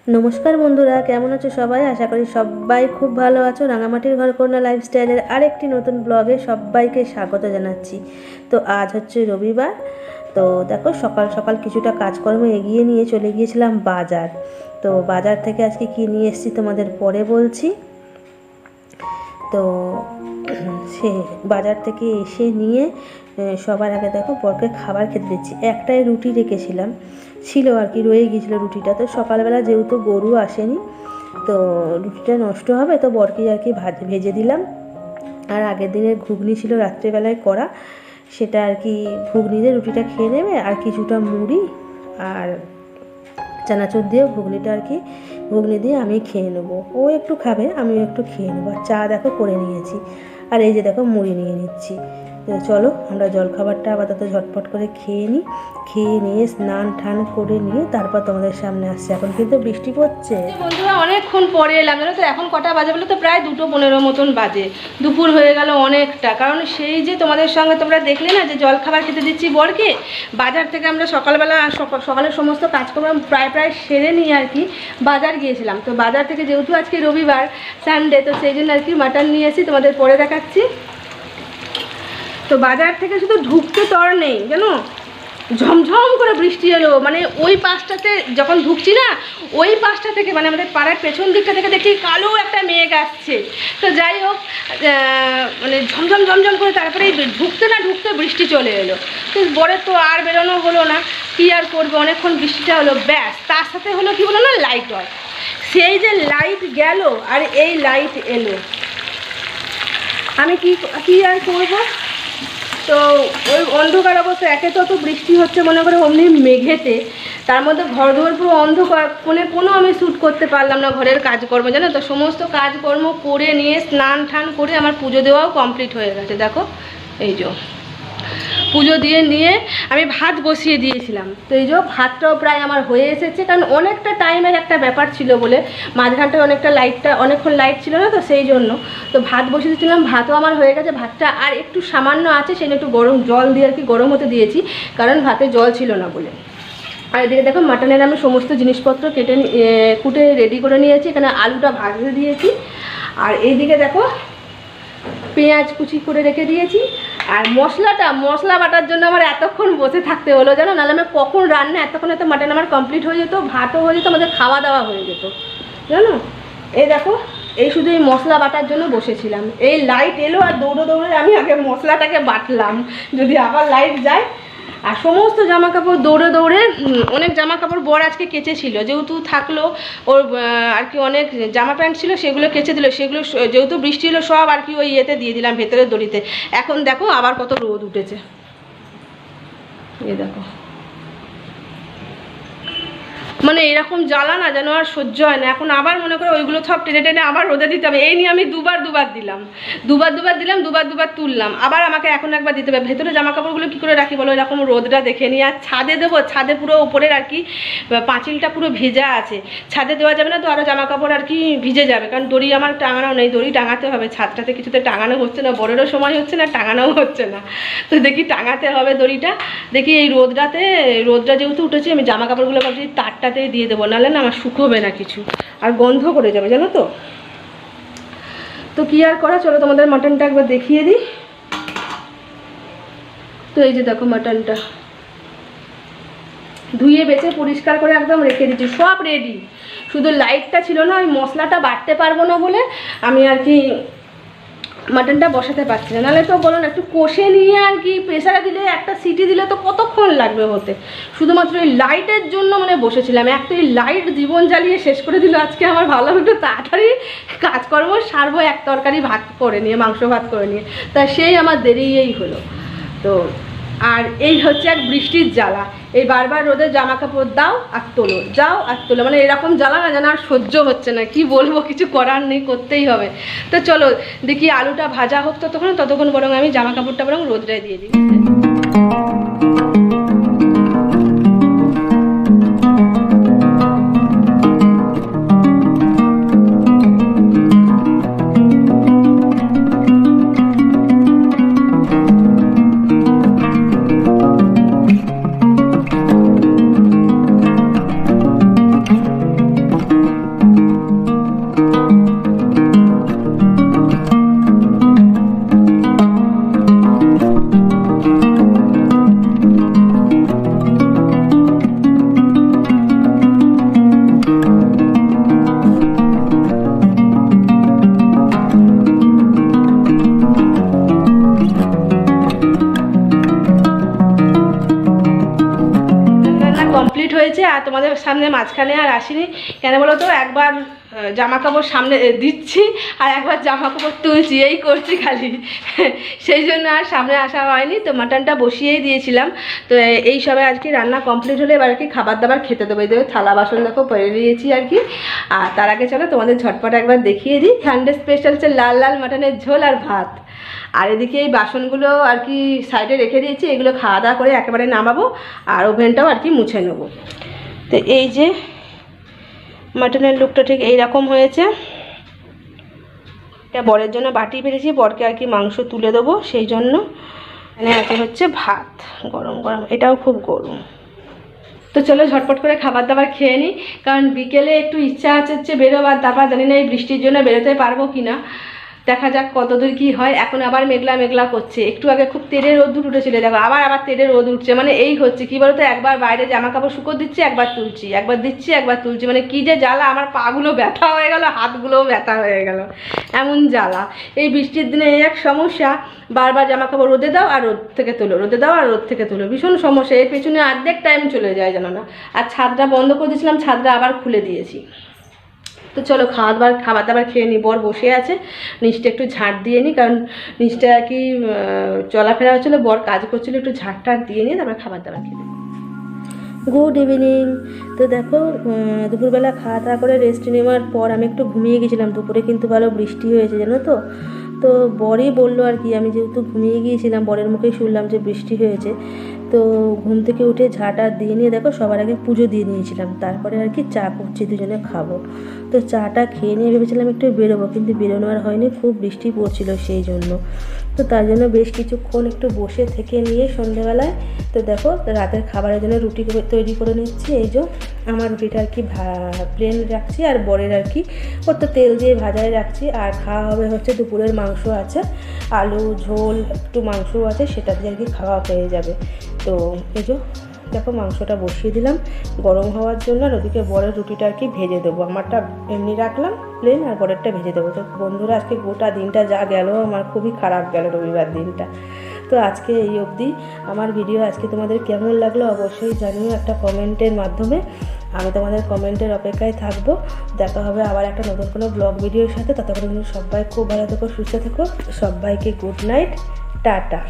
নমস্কার বন্ধুরা, কেমন আছো সবাই? আশা করি সবাই খুব ভালো আছো। রাঙামাটির ঘরকন্যা লাইফস্টাইলের আরেকটি নতুন ব্লগে সবাইকে স্বাগত জানাচ্ছি। তো আজ হচ্ছে রবিবার। তো দেখো, সকাল সকাল কিছুটা কাজকর্ম এগিয়ে নিয়ে চলে গিয়েছিলাম বাজার। তো বাজার থেকে আজকে কী নিয়ে এসেছি তোমাদের পরে বলছি। তো সে বাজার থেকে এসে নিয়ে সবার আগে দেখো বরকে খাবার খেতে দিচ্ছি। একটাই রুটি রেখেছিলাম, ছিল আর কি, রয়ে গিয়েছিলো রুটিটা। তো সকালবেলা যেহেতু গরু আসেনি, তো রুটিটা নষ্ট হবে, তো বরকে আর কি ভেজে দিলাম। আর আগের দিনের ঘুগনি ছিল রাত্রেবেলায় করা, সেটা আর কি ঘুগনি দিয়ে রুটিটা খেয়ে নেবে। আর কিছুটা মুড়ি আর চানাচুর দিয়েও ঘুগনিটা আর কি ঘুগনি দিয়ে আমি খেয়ে নেবো। ও একটু খাবে, আমিও একটু খেয়ে নেবো। আর চা দেখো করে নিয়েছি। আর এই যে দেখো মুড়ি নিয়ে নিচ্ছি। তো চলো আমরা জলখাবারটা আপাতত ঝটপট করে খেয়ে নিই। খেয়ে নিয়ে স্নান টান করে নিয়ে তারপর তোমাদের সামনে আসছে। এখন কিন্তু বৃষ্টি পড়ছে। বন্ধুরা, অনেকক্ষণ পরে এলাম জানো তো। এখন কটা বাজে বলে তো? প্রায় 2:15 মতন বাজে। দুপুর হয়ে গেল অনেকটা। কারণ সেই যে তোমাদের সঙ্গে তোমরা দেখলে না যে জলখাবার খেতে দিচ্ছি বরকে, বাজার থেকে আমরা সকালবেলা সকালের সমস্ত কাজকর্ম প্রায় সেরে নিয়ে আর কি বাজার গিয়েছিলাম। তো বাজার থেকে যেহেতু আজকে রবিবার, সানডে, তো সেই জন্য আর কি মাটন নিয়ে এসেছি, তোমাদের পরে দেখাচ্ছি। তো বাজার থেকে শুধু ঢুকতে তর নেই জানো, ঝমঝম করে বৃষ্টি এলো। মানে ওই পাশটাতে যখন ঢুকছি না, ওই পাশটা থেকে মানে আমাদের পাড়ার পেছন দিকটা থেকে দেখি কালো একটা মেঘ আসছে। তো যাই হোক, মানে ঝমঝম করে তারপরে ঢুকতে বৃষ্টি চলে এলো। তো বরের তো আর বেরোনো হলো না, কী আর করবো, অনেকক্ষণ বৃষ্টিটা হলো, ব্যাস। তার সাথে হলো কি বলো না, লাইট অফ। সেই যে লাইট গেল আর এই লাইট এলো, আমি কি আর করবো। তো ওই অন্ধকার অবস্থা, একে তো বৃষ্টি হচ্ছে মনে করে অমনি মেঘেতে, তার মধ্যে ঘর দুয়ার পুরো অন্ধকার, কোনো আমি শ্যুট করতে পারলাম না ঘরের কাজকর্ম জানো তো। সমস্ত কাজকর্ম করে নিয়ে স্নান টান করে আমার পুজো দেওয়াও কমপ্লিট হয়ে গেছে। দেখো এই যে পুজো দিয়ে নিয়ে আমি ভাত বসিয়ে দিয়েছিলাম। তো এই যে ভাতটাও প্রায় আমার হয়ে এসেছে, কারণ অনেকটা টাইমের একটা ব্যাপার ছিল বলে মাঝখানটায় অনেকক্ষণ লাইট ছিল না, তো সেই জন্য। তো ভাত বসিয়ে দিয়েছিলাম, ভাতও আমার হয়ে গেছে। ভাতটা আর একটু সামান্য আছে, সেটা একটু গরম জল দিয়ে আর কি গরম হতে দিয়েছি, কারণ ভাতে জল ছিল না বলে। আর এদিকে দেখো মাটনের আমি সমস্ত জিনিসপত্র কুটে রেডি করে নিয়েছি। এখানে আলুটা ভাজতে দিয়েছি। আর এইদিকে দেখো পেঁয়াজ কুচি করে রেখে দিয়েছি। আর মশলা বাটার জন্য আমার এতক্ষণ বসে থাকতে হলো জানো, নাহলে আমি কখন রান্না এতক্ষণে তো মাটন আমার কমপ্লিট হয়ে যেত, ভাতও হয়ে যেত, আমাদের খাওয়া দাওয়া হয়ে যেত জানো। এই দেখো, এই শুধু এই মশলা বাটার জন্য বসেছিলাম। এই লাইট এলো আর দৌড়ে আমি আগে মশলাটাকে বাটলাম, যদি আবার লাইট যায়। আর সমস্ত জামা কাপড় দৌড়ে অনেক জামা কাপড় বর আজকে কেচেছিল, যেহেতু থাকলো ওর আর কি অনেক জামা প্যান্ট ছিল, সেগুলো কেচে দিল। সেগুলো যেহেতু বৃষ্টি হলো সব আর কি ওই ইয়েতে দিয়ে দিলাম, ভেতরের দড়িতে। এখন দেখো আবার কত রোদ উঠেছে, এই দেখো। মানে এরকম জ্বালা না যেন আর সহ্য হয় না। এখন আবার মনে করে ওইগুলো সব টেনে আবার রোদে দিতে হবে। এই নিয়ে আমি দুবার দিলাম, দুবার তুললাম, আবার আমাকে এখন একবার দিতে হবে। ভেতরে জামা কাপড়গুলো কী করে রাখি বলো, এরকম রোদটা দেখে নিই। আর ছাদে দেবো, ছাদে পুরো ওপরের আর কি পাঁচিলটা পুরো ভেজা আছে, ছাদে দেওয়া যাবে না। তো আরও জামা কাপড় আর কি ভিজে যাবে, কারণ দড়ি আমার টাঙানো নেই, দড়ি টাঙাতে হবে। ছাদটাতে কিছুতে টাঙানো হচ্ছে না, বড়েরও সময় হচ্ছে না, টাঙানোও হচ্ছে না। তো দেখি টাঙাতে হবে দড়িটা। দেখি এই রোদটা যেহেতু উঠেছে, আমি জামা কাপড়গুলো ভাবছি তারটাতেই দিয়ে দেবো, নাহলে না আমার শুকোবে না কিছু, আর গন্ধ করে যাবে জানো তো। তো কি আর করা, চলো তোমাদের মাটনটা একবার দেখিয়ে দিই। তো এই যে দেখো মাটনটা ধুয়ে বেছে পরিষ্কার করে একদম রেখে দিচ্ছি, সব রেডি। শুধু লাইটটা ছিল না, ওই মশলাটা বাটতে পারবো না বলে আমি আর কি মাটনটা বসাতে পারছি না। নাহলে তো বলো না, একটু কষে নিয়ে আর কি প্রেসারে দিলে, একটা সিটি দিলে তো কতক্ষণ লাগবে হতে। শুধুমাত্র এই লাইটের জন্য মানে বসেছিলাম। একটা এই লাইট জীবন জ্বালিয়ে শেষ করে দিল আজকে আমার। ভালো একটু তাড়াতাড়ি কাজকর্ম সারবো, এক তরকারি ভাত করে নিয়ে, মাংস ভাত করে নিয়ে, তা সেই আমার দেরিই হলো। তো আর এই হচ্ছে এক বৃষ্টির জ্বালা, এই বারবার রোদে জামা কাপড় দাও আর তোলো, যাও আর তোলো, মানে এরকম জ্বালা না যেন আর সহ্য হচ্ছে না। কি বলবো, কিছু করার নেই, করতেই হবে। তো চলো দেখি আলুটা ভাজা হোক, ততক্ষণ বরং আমি জামা কাপড়টা বরং রোদে দিয়ে দিই। হয়েছে। আর তোমাদের সামনে মাঝখানে আর আসিনি, কেন বলো তো, একবার জামা কাপড় সামনে দিচ্ছি আর একবার জামা কাপড় তুলছি, এই করছি খালি, সেই জন্য আর সামনে আসা হয়নি। তো মাটনটা বসিয়েই দিয়েছিলাম। তো এই সবে আর কি রান্না কমপ্লিট হলে এবার আর কি খাবার দাবার খেতে দেবো। এই দেখো থালা বাসন দেখো পেরে দিয়েছি আর কি। আর তার আগে চলো তোমাদের ঝটপট একবার দেখিয়ে দিই। সানডে স্পেশাল হচ্ছে লাল লাল মাটনের ঝোল আর ভাত। আর এদিকে এই বাসনগুলো আর কি সাইডে রেখে দিয়েছি, এগুলো খাওয়া দাওয়া করে একেবারে নামাবো আর ওভেনটাও আর কি মুছে নেবো। তো এই যে মাটনের লুকটা ঠিক এইরকম হয়েছে। এটা বরের জন্য বাটি পেরেছি, বরকে আর কি মাংস তুলে দেবো, সেই জন্য এখানে আছে হচ্ছে ভাত গরম গরম, এটাও খুব গরম। তো চলো ঝটপট করে খাবার দাবার খেয়ে নিই, কারণ বিকেলে একটু ইচ্ছা আছে হচ্ছে বেরোবার, তারপর জানি না এই বৃষ্টির জন্য বেরোতে পারবো কি না, দেখা যাক কতদূর কি হয়। এখন আবার মেঘলা মেঘলা করছে, একটু আগে খুব তেড়ে রোদ্দুর উঠেছিল, দেখো আবার তেড়ে রোদ উঠছে। মানে এই হচ্ছে কি বলতো, একবার বাইরে জামা কাপড় শুকো দিচ্ছি, একবার তুলছি, একবার দিচ্ছি, একবার তুলছি, মানে কি যে জ্বালা, আমার পাগুলো ব্যথা হয়ে গেল, হাতগুলোও ব্যথা হয়ে গেল, এমন জ্বালা। এই বৃষ্টির দিনে এক সমস্যা, বারবার জামা কাপড় রোদে দাও আর রোদ থেকে তোলো, রোদে দাও আর রোদ থেকে তোলো, ভীষণ সমস্যা। এর পেছনে অর্ধেক টাইম চলে যায় জানো না। আর ছাদটা বন্ধ করে দিয়েছিলাম, ছাদটা আবার খুলে দিয়েছি। তো চলো খাবার দাবার খেয়ে নিই। বর বসে আছে, নিচটা একটু ঝাঁট দিয়ে নিই, কারণ নিচটা আর কি চলাফেরা হচ্ছিলো, বর কাজ করছিলো, একটু ঝাঁট দিয়ে নিয়ে তারপরে খাবার দাবার খেয়ে নিই। Good evening. তো দেখো দুপুরবেলা খাওয়া দাওয়া করে রেস্ট নেওয়ার পর আমি একটু ঘুমিয়ে গেছিলাম। দুপুরে কিন্তু ভালো বৃষ্টি হয়েছে জানো তো। তো বরই বললো আর কি, আমি যেহেতু ঘুমিয়ে গিয়েছিলাম বরের মুখেই শুনলাম যে বৃষ্টি হয়েছে। তো ঘুম থেকে উঠে ঝাঁটা দিয়ে নিয়ে দেখো সবার আগে পুজো দিয়ে নিয়েছিলাম, তারপরে আর কি চা করছি, দুজনে খাবো। তো চাটা খেয়ে নিয়ে ভেবেছিলাম একটু বেরোবো, কিন্তু বেরোনো আর হয়নি, খুব বৃষ্টি পড়ছিল সেই জন্য। তো তার জন্য বেশ কিছুক্ষণ একটু বসে থেকে নিয়ে সন্ধ্যেবেলায় তো দেখো রাতের খাবারের জন্য রুটি তৈরি করে নিচ্ছি। এই যে আমার রুটিটা আর কি প্লেন রাখছি, আর বরের আর কি ওর তো তেল দিয়ে ভাজাই রাখছি। আর খাওয়া হবে হচ্ছে দুপুরের মাংস আছে, আলু ঝোল একটু মাংসও আছে, সেটা দিয়ে আর কি খাওয়া হয়ে যাবে। তো এই যে দেখো মাংসটা বসিয়ে দিলাম গরম হওয়ার জন্য, আর ওদিকে বরের রুটিটা আর কি ভেজে দেবো। আমারটা এমনি রাখলাম প্লেন, আর বরেরটা ভেজে দেবো। তো বন্ধুরা আজকে গোটা দিনটা যা গেল, আমার খুবই খারাপ গেল রবিবার দিনটা। তো আজকে এই অবধি আমার ভিডিও। আজকে তোমাদের কেমন লাগলো অবশ্যই জানিও একটা কমেন্টের মাধ্যমে, আমি তোমাদের কমেন্টের অপেক্ষায় থাকবো। দেখা হবে আবার একটা নতুন কোনো ব্লগ ভিডিওর সাথে। ততক্ষণ সবাই খুব ভালো থেকো, সুস্থ থেকো, সবাইকে গুড নাইট, টাটা।